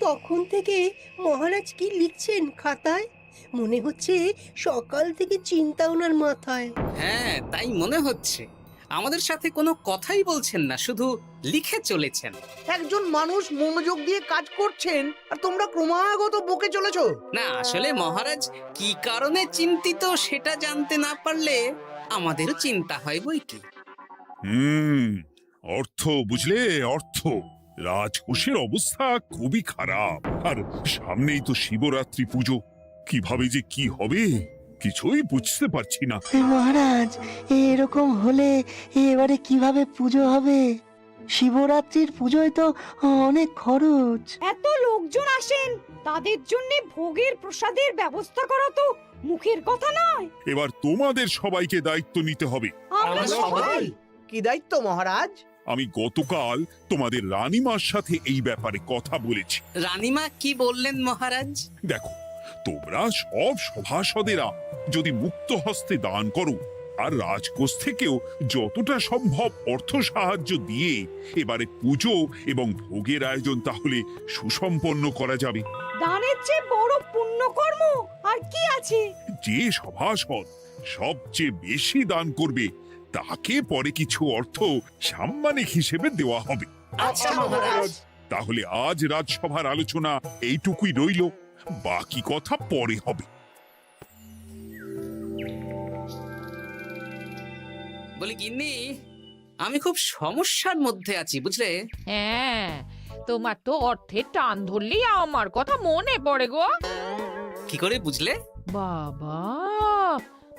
তখন থেকে মহারাজ কি লিখছেন খাতায়? মনে হচ্ছে সকাল থেকে চিন্তা ওনার মাথায়। হ্যাঁ, তাই মনে হচ্ছে। আমাদের সাথে কোনো কথাই বলছেন না, শুধু লিখে চলেছেন। একজন মানুষ মনোযোগ দিয়ে কাজ করছেন আর তোমরা ক্রমাগত বকে চলেছো। না, আসলে মহারাজ কি কারণে চিন্তিত সেটা জানতে না পারলে আমাদেরও চিন্তা হয় বই কি। হুম অর্থ বুঝলে, অর্থ। রাজকোষের অবস্থা খুবই খারাপ, আর সামনেই তো শিবরাত্রি পুজো। কিভাবে যে কি হবে কিছুই বুঝতে পারছি না। মহারাজ, এরকম হলে এবারে কিভাবে পুজো হবে? শিবরাত্রির পুজোয় তো অনেক খরচ। এত লোকজন আসেন, তাদের জন্য ভোগের প্রসাদের ব্যবস্থা করা তো মুখের কথা নয়। এবার তোমাদের সবাইকে দায়িত্ব নিতে হবে। আমরা সবাই কি দায়িত্ব মহারাজ? আমি গতকাল তোমাদের রানীমার সাথে এই ব্যাপারে কথা বলেছি। রানীমা কি বললেন মহারাজ? দেখো, তোমরা সব সভাসদেরা যদি মুক্ত হস্তে দান করো আর রাজকোষ থেকেও যতটা সম্ভব অর্থ সাহায্য দিয়ে এবারে পুজো এবং ভোগের আয়োজন তাহলে সুসম্পন্ন করা যাবে। দানের চেয়ে বড় পুণ্যকর্ম আর কি আছে? যে সভাসদ সবচেয়ে বেশি দান করবে তাকে পরে কিছু অর্থ সাম্মানিক হিসেবে দেওয়া হবে। আচ্ছা মহারাজ। তাহলে আজ রাজসভার আলোচনা এইটুকুই রইল, বাকি কথা পরে হবে। বলি গিন্নি, আমি খুব সমস্যার মধ্যে আছি বুঝলে। হ্যাঁ, তোমার তো অর্থের টান ধরলেই আমার কথা মনে পড়ে গো। কি করে বুঝলে? বাবা,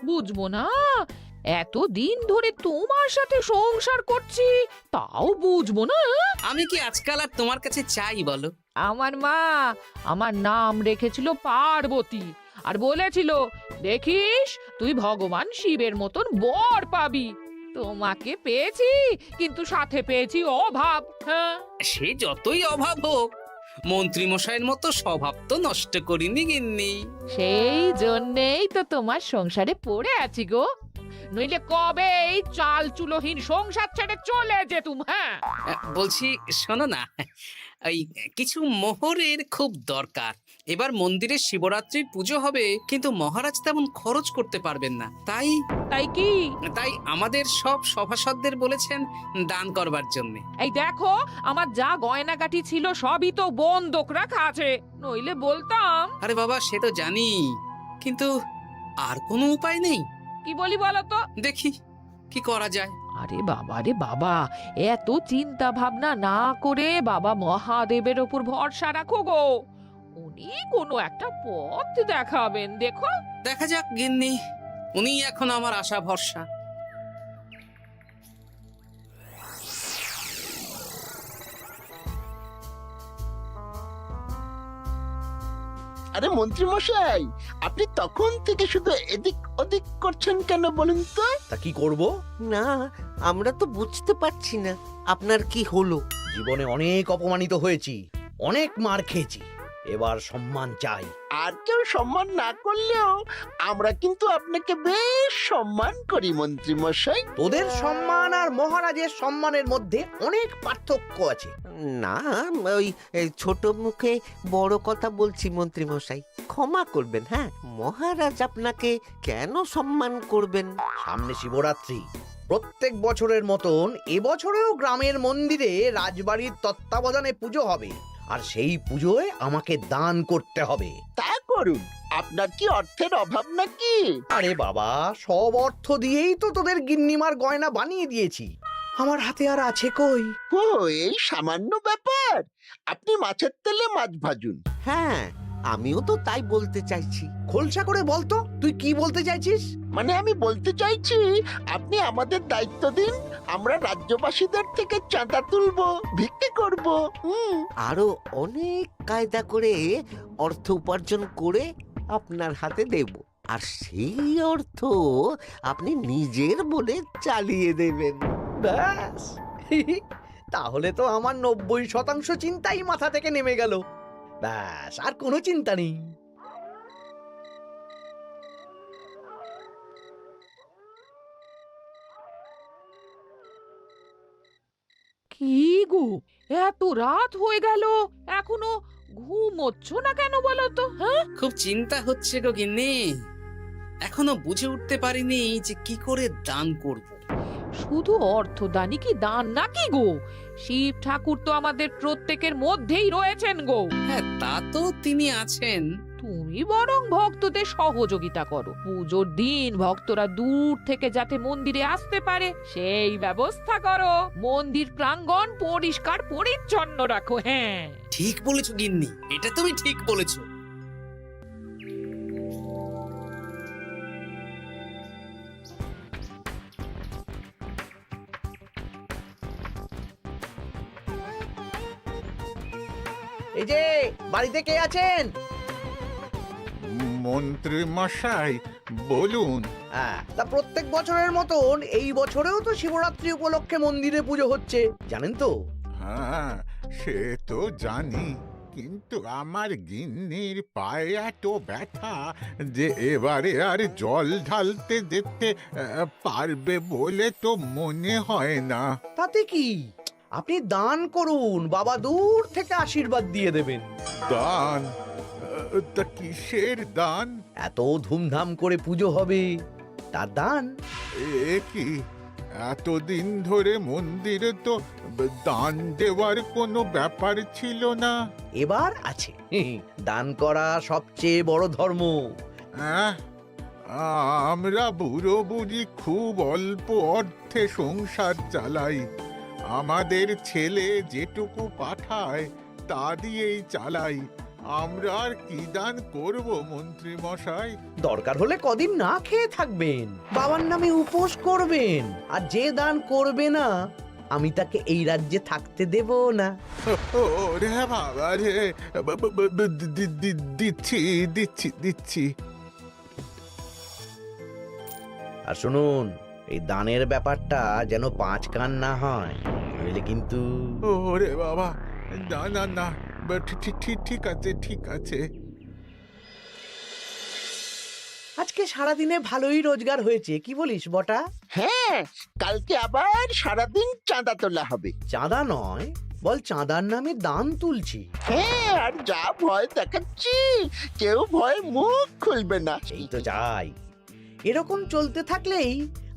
বুঝবো না? এতদিন ধরে তোমার সাথে সংসার করছি, তাও বুঝবো না? আমি কি আজকাল আর তোমার কাছে চাই বলো? আমার মা আমার নাম রেখেছিল পার্বতী, আর বলেছিল দেখিস তুই ভগবান শিবের মতন বর পাবি। তোমাকে পেয়েছি, কিন্তু সাথে পেয়েছি অভাব। হ্যাঁ, সে যতই অভাব হোক, মন্ত্রী মশাইয়ের মতো স্বভাব তো নষ্ট করিনি গিন্নি। সেই জন্যেই তো তোমার সংসারে পড়ে আছি গো, নইলে কবে এই চাল চুলোহীন সংসার ছেড়ে চলে যেতুম। হ্যাঁ, বলছি শোনো না, এই কিছু মোহরের খুব দরকার। এবার মন্দিরে শিবরাত্রির পুজো হবে, কিন্তু মহারাজ তেমন খরচ করতে পারবেন না। তাই তাই কি? তাই আমাদের সব সভাসদদের বলেছেন দান করবার জন্য। এই দেখো, আমার যা গয়নাগাটি ছিল সবই তো বন্ধক রাখা আছে, নইলে বলতাম। আরে বাবা, সে তো জানি, কিন্তু আর কোনো উপায় নেই। কি বলি বলো তো? দেখি কি করা যায়। আরে বাবা রে বাবা, এত চিন্তা ভাবনা না করে বাবা মহাদেবের ওপর ভরসা রাখো গো, উনি কোনো একটা পথ দেখাবেন। দেখো, দেখা যাক গিন্নি, উনি এখন আমার আশা ভরসা। আরে মন্ত্রী মশাই, আপনি তখন থেকে শুধু এদিক ওদিক করছেন কেন বলুন তো? তা কি করব? না, আমরা তো বুঝতে পারছি না আপনার কি হলো। জীবনে অনেক অপমানিত হয়েছি, অনেক মার খেয়েছি, এবার সম্মান চাই। আর কেউ সম্মান না করলেও আমরা কিন্তু আপনাকে বেশ সম্মান করি মন্ত্রী মশাই। তোদের সম্মান আর মহারাজের সম্মানের মধ্যে অনেক পার্থক্য আছে। না, ওই এই ছোট মুখে বড় কথা বলছি মন্ত্রী মশাই, ক্ষমা করবেন। হ্যাঁ, মহারাজ আপনাকে কেন সম্মান করবেন? সামনে শিবরাত্রি, প্রত্যেক বছরের মতন এবছরেও গ্রামের মন্দিরে রাজবাড়ির তত্ত্বাবধানে পুজো হবে, আর সেই পুজোয় আমাকে দান করতে হবে। তা করুন, আপনার কি অর্থের অভাব নাকি? আরে বাবা, সব অর্থ দিয়েই তো তোদের গিন্নিমার গয়না বানিয়ে দিয়েছি, আমার হাতে আর আছে কই? ও, এই সামান্য ব্যাপার। আপনি মাছের তেলে মাছ ভাজুন। হ্যাঁ, আমিও তো তাই বলতে চাইছি। খোলসা করে বলতো তুই কি বলতে চাইছিস? মানে আমি বলতে চাইছি, আপনি আমাদের দায়িত্ব দিন, আমরা রাজ্যবাসীদের থেকে চাঁদা তুলবো, ভিক্ষে করব। আরো অনেক কায়দা করে অর্থ উপার্জন করে আপনার হাতে দেব, আর সেই অর্থ আপনি নিজের বলে চালিয়ে দেবেন। ব্যাস, তাহলে তো আমার 90% চিন্তাই মাথা থেকে নেমে গেল। ব্যাস, আর কোনো চিন্তা নেই। কি গো, এত রাত হয়ে গেল, এখনো ঘুমোচ্ছ না কেন বলো তো? হ্যাঁ, খুব চিন্তা হচ্ছে গো গিন্নি, এখনো বুঝে উঠতে পারিনি যে কি করে দান করব। শুধু অর্থদানই কি দান নাকি গো? শিব ঠাকুর তো আমাদের প্রত্যেকের মধ্যেই রয়েছেন গো। হ্যাঁ, তা তো তিনি আছেন। তুমি বরং ভক্তদের সহযোগিতা করো। পুজোর দিন ভক্তরা দূর থেকে যাতে মন্দিরে আসতে পারে সেই ব্যবস্থা করো। মন্দির প্রাঙ্গণ পরিষ্কার পরিচ্ছন্ন রাখো। হ্যাঁ, ঠিক বলেছো গিন্নি, এটা তুমি ঠিক বলেছো। এই যে বাড়িতে কে আছেন? মন্ত্রী মশাই বলুন। হ্যাঁ, তা প্রত্যেক বছরের মতন এই বছরেও তো শিবরাত্রি উপলক্ষে মন্দিরে পুজো হচ্ছে, জানেন তো? হ্যাঁ, সে তো জানি, কিন্তু আমার গিন্নির পায়ে এত ব্যথা যে এবারে আর জল ঢালতে যেতে পারবে বলে তো মনে হয় না। তাতে কি, আপনি দান করুন, বাবা দূর থেকে আশীর্বাদ দিয়ে দেবেন। দান? তা কিসের দান? এত ধুমধাম করে পুজো হবে, তার দান। এ কি, এতদিন ধরে মন্দিরে তো দান দেওয়ার কোনো ব্যাপার ছিল না। এবার আছে। দান করা সবচেয়ে বড় ধর্ম। আহ, আমরা বুড়ো বুড়ি খুব অল্প অর্থে সংসার চালাই। আমাদের ছেলে যেটুকু পাঠায় তা দিয়েই চালাই। আমরা আর কি দান করব মন্ত্রী মশাই? দরকার হলে কদিন না খেয়ে থাকবেন, বাবার নামে উপোস করবেন, আর যে দান করবে না আমি তাকে এই রাজ্যে থাকতে দেব না। ওরে বাবা রে, দিচ্ছি দিচ্ছি দিচ্ছি। আর শুনুন, এই দানের ব্যাপারটা যেন 5 কান না হয়, নইলে কিন্তু। ওরে বাবা, না না না, ঠিক আছে ঠিক আছে। আজকে সারাদিনে ভালোই রোজগার হয়েছে, কি বলিস বটা? হ্যাঁ, কালকে আবার সারাদিন চাঁদা তোলা হবে। চাঁদা নয়, বল চাঁদার নামে দান তুলছি। হ্যাঁ, আর যা ভয় দেখাচ্ছি, কেউ ভয় মুখ খুলবে না। এই তো যাই, এরকম চলতে থাকলেই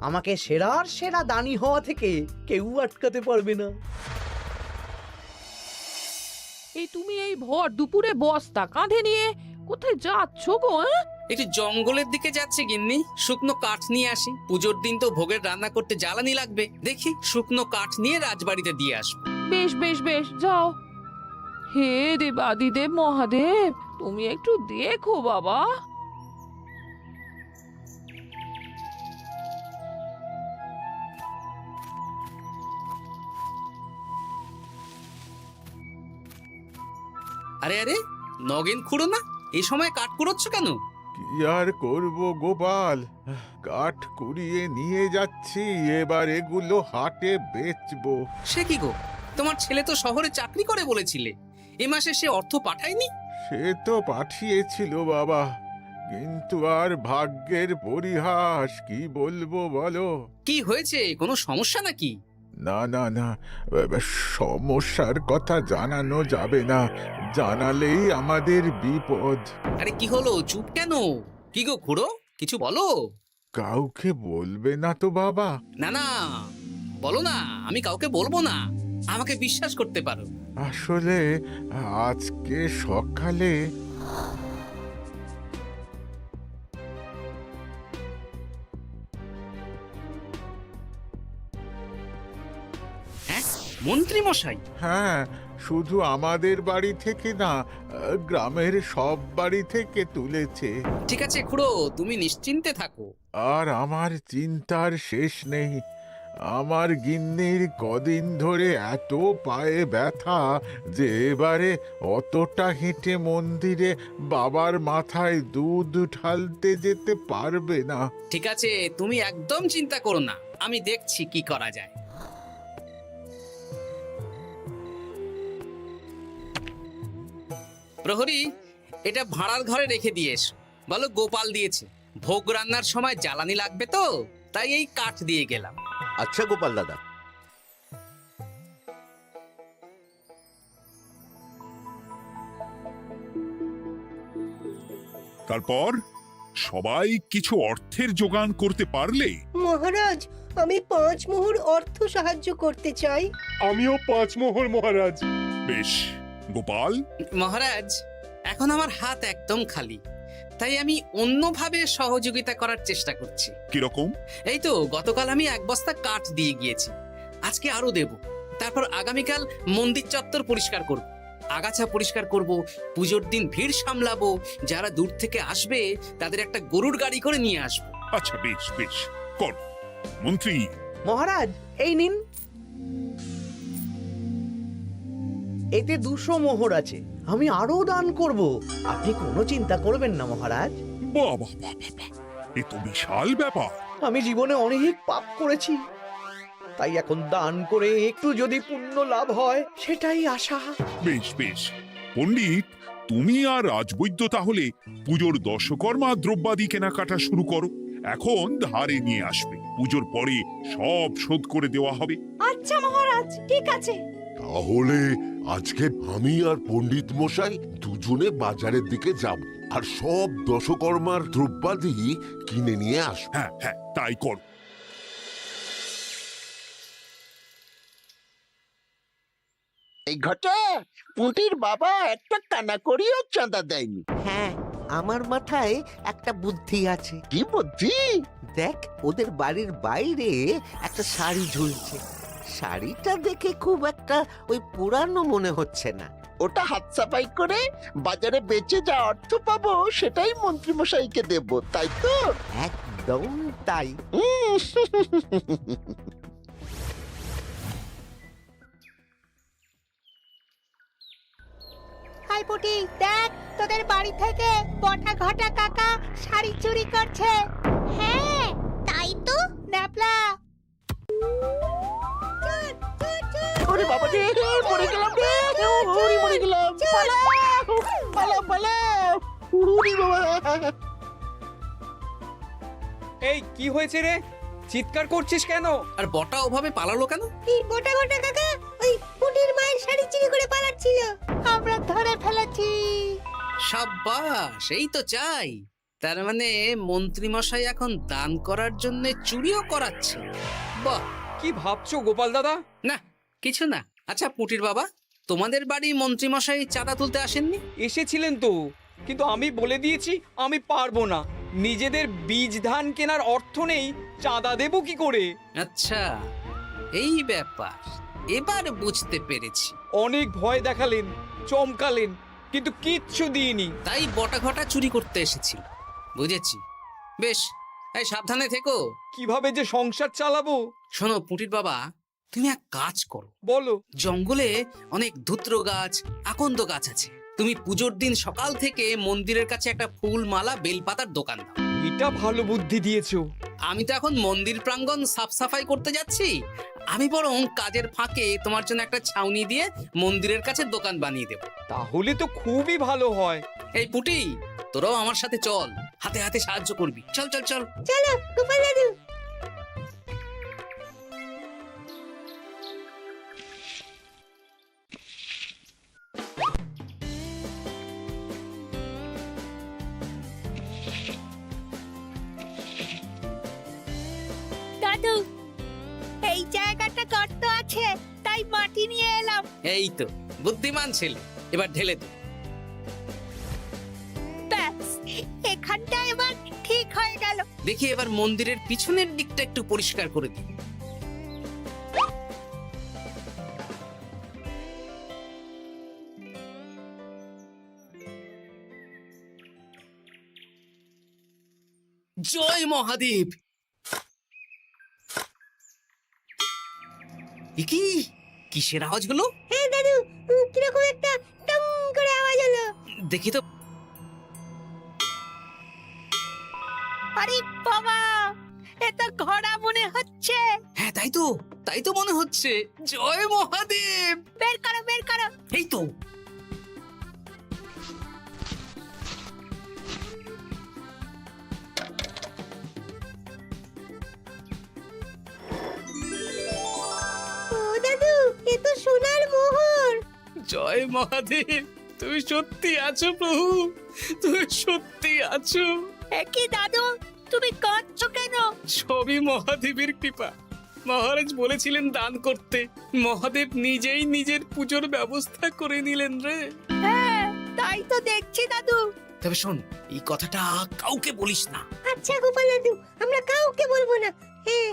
আমাকে সেরার সেরা দানি হওয়া থেকে কেউ আটকাতে পারবে না। এই তুমি এই ভর দুপুরে বস্তা কাঁধে নিয়ে কোথায় যাচ্ছ গো? একটু জঙ্গলের দিকে যাচ্ছে গিন্নি, শুকনো কাঠ নিয়ে আসি। পুজোর দিন তো ভোগের রান্না করতে জ্বালানি লাগবে, দেখি শুকনো কাঠ নিয়ে রাজবাড়িতে দিয়ে আসবো। বেশ বেশ বেশ, যাও। হে দেবাদিদেব মহাদেব, তুমি একটু দেখো বাবা। আরে আরে, নগেন খুঁড়ো না, এই সময় কাঠ কুড়োচ্ছ কেন? কি আর করব গোপাল, কাঠ কুড়িয়ে নিয়ে যাচ্ছি, এবার এগুলো হাটে বেচবো। সে কি গো, তোমার ছেলে তো শহরে চাকরি করে বলেছিলে, এ মাসে সে অর্থ পাঠায়নি? সে তো পাঠিয়েছিল বাবা, কিন্তু আর ভাগ্যের পরিহাস, কি বলবো বলো। কি হয়েছে, কোনো সমস্যা নাকি? না না না, সমস্যার কথা জানানো যাবে না, জানালেই আমাদের বিপদ। আরে কি হলো, চুপ কেন? কি গো খুড়ো, কিছু বলো। কাউকে বলবে না তো বাবা? না না, বলো না, আমি কাউকে বলবো না, আমাকে বিশ্বাস করতে পারো। আসলে আজকে সকালে হ্যাঁ, মন্ত্রী মশাই? হ্যাঁ, শুধু আমাদের বাড়ি থেকে না, গ্রামের সব বাড়ি থেকে তুলেছে। ঠিক আছে খুড়ো, তুমি নিশ্চিন্তে থাকো। আর আমার চিন্তার শেষ নেই। আমার গিন্নির কদিন ধরে এত পায়ে ব্যথা যে এবারে অতটা হেঁটে মন্দিরে বাবার মাথায় দুধ ঢালতে যেতে পারবে না। ঠিক আছে, তুমি একদম চিন্তা করো না, আমি দেখছি কি করা যায়। প্রহরী, এটা ভাড়ার ঘরে রেখে দিয়ে এসো। বলো গোপাল দিয়েছে, ভোগ রান্নার সময় জ্বালানি লাগবে তো, তাই এই কাঠ দিয়ে গেলাম। আচ্ছা গোপাল দাদা। তারপর সবাই কিছু অর্থের যোগান করতে পারলে মহারাজ, আমি 5 মোহর অর্থ সাহায্য করতে চাই। আমিও 5 মোহর মহারাজ। বেশ। গোপাল, মহারাজ, এখন আমার হাত একদম খালি, তাই আমি অন্যভাবে সহযোগিতা করার চেষ্টা করছি। কিরকম? এই তো গতকাল আমি 1 বস্তা কাঠ দিয়ে গিয়েছি, আজকে আরো দেব। তারপর আগামীকাল মন্দির চত্বর পরিষ্কার করব, আগাছা পরিষ্কার করব, পুজোর দিন ভিড় সামলাবো, যারা দূর থেকে আসবে তাদের একটা গরুর গাড়ি করে নিয়ে আসবো। আচ্ছা, বেশ বেশ, কর। মন্ত্রী, মহারাজ, এই নিন। এতে 200 মোহর আছে, আমি আরো দান করব। আপনি কোনো চিন্তা করবেন না মহারাজ। বাহ বাহ বাহ বাহ বাহ, এ তো বিশাল ব্যাপার। আমি জীবনে অনেক পাপ করেছি, তাই এখন দান করে একটু যদি পুণ্য লাভ হয় সেটাই আশা। বেশ বেশ। পণ্ডিত, তুমি আর রাজবৈদ্য তাহলে পুজোর দশকর্মা দ্রব্যাদি কেনাকাটা শুরু করো। এখন ধারে নিয়ে আসবে, পুজোর পরে সব শোধ করে দেওয়া হবে। আচ্ছা মহারাজ, ঠিক আছে। তাহলে আজকে আমি আর পণ্ডিত মশাই দুজনে বাজারের দিকে যাব আর সব দশকর্মার দ্রব্যাদি কিনে নিয়ে আসবো। হ্যাঁ হ্যাঁ, তাই কর। এই ঘটা পুঁটির বাবা একটা কানা করিও চাঁদা দেয়নি। হ্যাঁ, আমার মাথায় একটা বুদ্ধি আছে। কি বুদ্ধি? দেখ, ওদের বাড়ির বাইরে একটা শাড়ি ঝুলছে। শাড়িটা দেখে খুব একটা ওই পুরানো মনে হচ্ছে না। ওটা হাত সাফাই করে বাজারে বেচে যা অর্থ পাবো সেটাই মন্ত্রী মশাইকে দেব, তাই তো? একদম তাই। হাই পুটি, দেখ তোদের বাড়ি থেকে বটা ঘটা কাকা শাড়ি চুরি করছে। হ্যাঁ, তাই তো। ন্যাপলা, ওরে বাবা রে, মরে গেলাম রে, ওরে মরে গেলাম। পালাও পালাও পালাও, ওরে বাবা। এই কি হয়েছে রে? চিৎকার করছিস কেন? আর বটা ওভাবে পালালো কেন? এই বটা ঘটা কাকা ওই পুটির মায়ের শাড়ি চুরি করে পালাচ্ছিল, আমরা ধরে ফেলেছি। সাব্বাস, এই তো চাই। তার মানে মন্ত্রী মশাই এখন দান করার জন্য চুরিও করাচ্ছে। বাহ! কি ভাবছো গোপাল দাদা? না, কিছু না। আচ্ছা পুটির বাবা, তোমাদের বাড়ি মন্ত্রী মশাই চাঁদা তুলতে আসেননি? এসেছিলেন তো, কিন্তু আমি বলে দিয়েছি আমি পারবো না। নিজেদের বীজ ধান কেনার অর্থ নেই, চাঁদা দেবো কি করে? আচ্ছা, এই ব্যাপার, এবার বুঝতে পেরেছি। অনেক ভয় দেখালেন, চমকালেন, কিন্তু কিচ্ছু দিইনি। তাই বটা ঘটা চুরি করতে এসেছিল, বুঝেছি। বেশ, এই সাবধানে থেকো। কিভাবে যে সংসার চালাবো? শোনো পুটির বাবা, তুমি এক কাজ করো। বলো। জঙ্গলে অনেক ধুত্র গাছ, আকন্দ গাছ আছে। তুমি পুজোর দিন সকাল থেকে মন্দিরের কাছে একটা ফুল মালা বেলপাতার দোকান দাও। এটা ভালো বুদ্ধি দিয়েছো। আমি তো এখন মন্দির প্রাঙ্গণ সাফ সাফাই করতে যাচ্ছি, আমি বরং কাজের ফাঁকে তোমার জন্য একটা ছাউনি দিয়ে মন্দিরের কাছে দোকান বানিয়ে দেব। তাহলে তো খুবই ভালো হয়। এই পুটি, তোরাও আমার সাথে চল, হাতে হাতে সাহায্য করবি। চল চল চল। চলো গোপাল দাদু। দাদু, এই জায়গাটা গর্ত আছে, তাই মাটি নিয়ে এলাম। এই তো বুদ্ধিমান ছেলে, এবার ঢেলে দে। ব্যাস, এখানটা এবার ঠিক হয়ে গেল। দেখি এবার মন্দিরের পিছনের দিকটা একটু পরিষ্কার করে দিই। জয় মহাদেব। কি কিসের আওয়াজ হলো? হ্যাঁ দাদু, কিরকম একটা টং করে আওয়াজ হলো। দেখি তো। আরে বাবা, এটা ঘোড়া মনে হচ্ছে। হ্যাঁ তাই তো মনে হচ্ছে। জয় মহাদেব। বের করো বের করো। এই তো। ও দাদু, এ তো সোনার মোহর। জয় মহাদেব। তুমি সত্যি আছো প্রভু, তুমি সত্যি আছো। কি দাদু, তুমি কাঁদছো কেন? সবই মহাদেবের কৃপা। মহারাজ বলেছিলেন দান করতে, মহাদেব নিজেই নিজের পুজোর ব্যবস্থা করে নিলেন রে। হ্যাঁ, তাই তো দেখছি দাদু। তবে শোন, এই কথাটা কাউকে বলিস না। আচ্ছা গোপাল দাদু, আমরা কাউকে বলবো না। হ্যাঁ।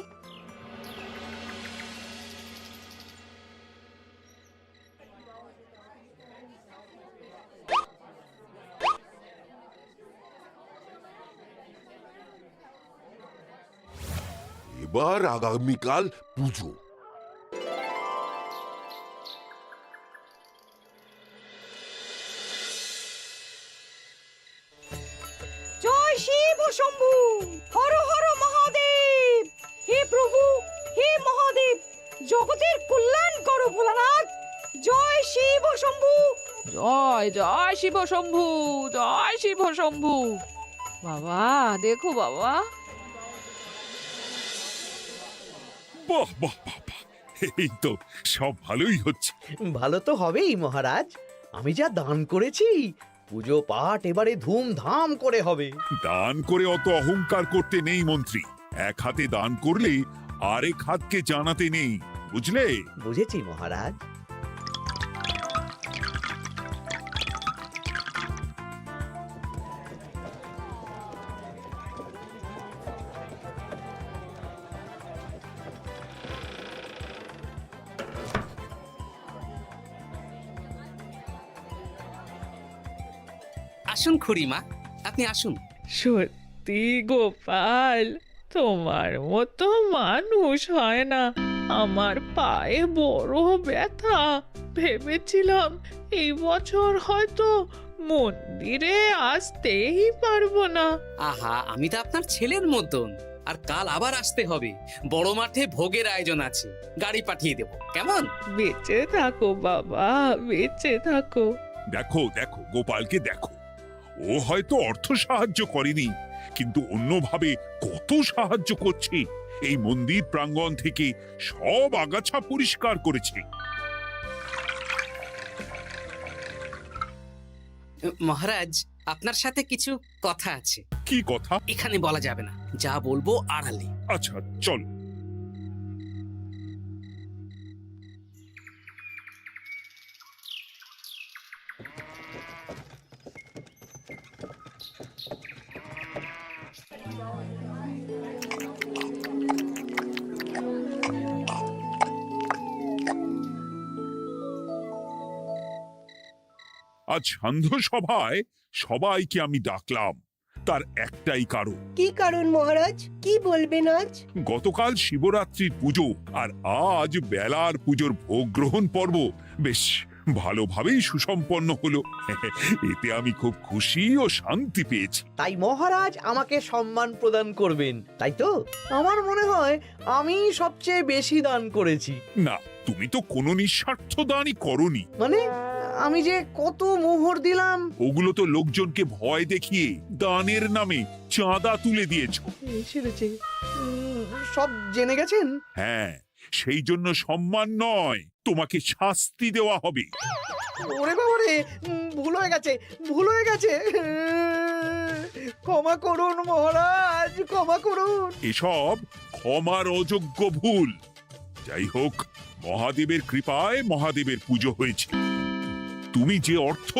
এবার আগামীকাল পুজো। জয় শিব শম্ভু, হর হর মহাদেব। হে প্রভু, হে মহাদেব, জগতের কল্যাণ করো ভোলানাথ। জয় শিব শম্ভু। জয় জয় শিব শম্ভু, জয় শিব শম্ভু। বাবা দেখো বাবা, বাহ বাহ বাহ বাহ, এই তো সব ভালোই হচ্ছে। ভালো তো হবেই মহারাজ, আমি যা দান করেছি পুজো পাঠ এবারে ধুমধাম করে হবে। দান করে অত অহংকার করতে নেই মন্ত্রী। এক হাতে দান করলে আরেক হাতকে জানাতে নেই, বুঝলে? বুঝেছি মহারাজ। আসুন খুড়িমা, আপনি আসুন। সত্যি গোপাল, তোমার মতো মানুষ হয় না। আমার পায়ে বড় ব্যথা, ভেবেছিলাম এই বছর হয়তো মন্দিরে আসতেই পারবো না। আহা, আমি তো আপনার ছেলের মতন। আর কাল আবার আসতে হবে, বড় মাঠে ভোগের আয়োজন আছে, গাড়ি পাঠিয়ে দেব, কেমন? বেঁচে থাকো বাবা, বেঁচে থাকো। দেখো দেখো গোপালকে দেখো, ও হয়তো অর্থ সাহায্য করেনি, কিন্তু অন্যভাবে কত সাহায্য করছে। এই মন্দির প্রাঙ্গণ থেকে সব আগাছা পরিষ্কার করেছে। মহারাজ, আপনার সাথে কিছু কথা আছে। কি কথা? এখানে বলা যাবে না, যা বলবো আড়ালে। আচ্ছা চল। আজ সান্ধ্য সভায় সবাইকে আমি ডাকলাম, তার একটাই কারণ। কি কারণ মহারাজ? কি বলবেন আজ? গতকাল শিবরাত্রির পুজো আর আজ বেলার পুজোর ভোগ গ্রহণ পর্ব বেশ ভালোভাবেই সুসম্পন্ন হলো। এতে আমি খুব খুশি ও শান্তি পেয়েছি। তাই মহারাজ আমাকে সম্মান প্রদান করবেন, তাই তো? আমার মনে হয় আমি সবচেয়ে বেশি দান করেছি। না, তুমি তো কোনো নিঃস্বার্থ দানই করনি। মানে আমি যে কত মোহর দিলাম। ওগুলো তো লোকজনকে ভয় দেখিয়ে দানের নামে চাঁদা তুলে দিয়েছো। সেরেছে, সব জেনে গেছেন। হ্যাঁ, সেই জন্য সম্মান নয়, তোমাকে শাস্তি দেওয়া হবে। ওরে বাবা রে, ভুল হয়ে গেছে, ভুল হয়ে গেছে। ক্ষমা করুন মহারাজ, ক্ষমা করুন। এসব ক্ষমার অযোগ্য ভুল। যাই হোক, মহাদেবের কৃপায় মহাদেবের পুজো হয়েছে। তুমি যে অর্থ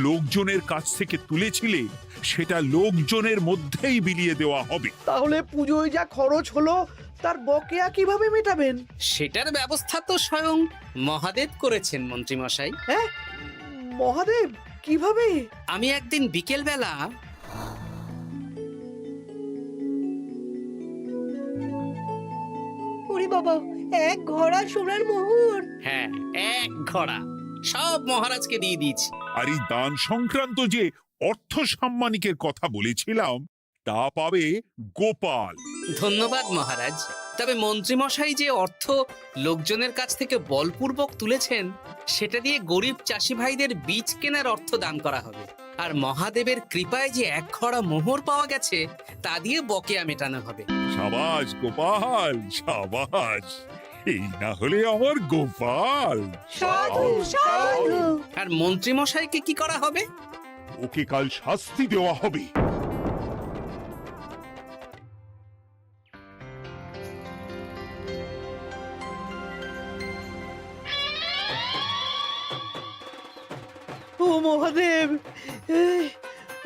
লোকজনের কাছ থেকে তুলেছিলে সেটা লোকজনের মধ্যেই বিলিয়ে দেওয়া হবে। তাহলে পুজোয় যা খরচ হলো তার বকেয়া কিভাবে মেটাবেন? সেটার ব্যবস্থা তো স্বয়ং মহাদেব করেছেন মন্ত্রী মশাই। হ্যাঁ, মহাদেব কিভাবে? আমি একদিন বিকেল বেলা ওরে বাবা, এক ঘোড়া সোনার মোহর। হ্যাঁ, এক ঘোড়া সব মহারাজকে দিয়ে দিয়েছি। আর এই দান সংক্রান্ত যে অর্থ সাম্মানিকের কথা বলেছিলাম তা পাবে গোপাল। ধন্যবাদ মহারাজ। তবে মন্ত্রী মশাই যে অর্থ লোকজনের কাছ থেকে বলপূর্বক তুলেছেন সেটা দিয়ে গরিব চাষি ভাইদের বীজ কেনার অর্থ দান করা হবে। আর মহাদেবের কৃপায় যে এক খড়া মোহর পাওয়া গেছে তা দিয়ে বকেয়া মেটানো হবে। সাবাস গোপাল, সাবাস। এই না হলে আমার গোপাল। সাধু সাধু আর মন্ত্রী মশাইকে কি করা হবে? ওকে কাল শাস্তি দেওয়া হবে। ও মহাদেব,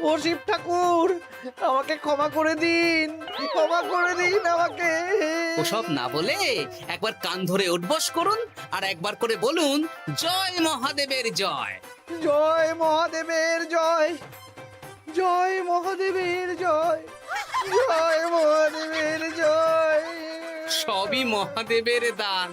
ও শিব ঠাকুর, আমাকে ক্ষমা করে দিন, ক্ষমা করে দিন আমাকে। ওসব না বলে একবার কান ধরে উঠবস করুন আর একবার করে বলুন, জয় মহাদেবের জয়। জয় মহাদেবের জয়, জয় মহাদেবের জয়, জয় মহাদেবের জয়। সবই মহাদেবের দান।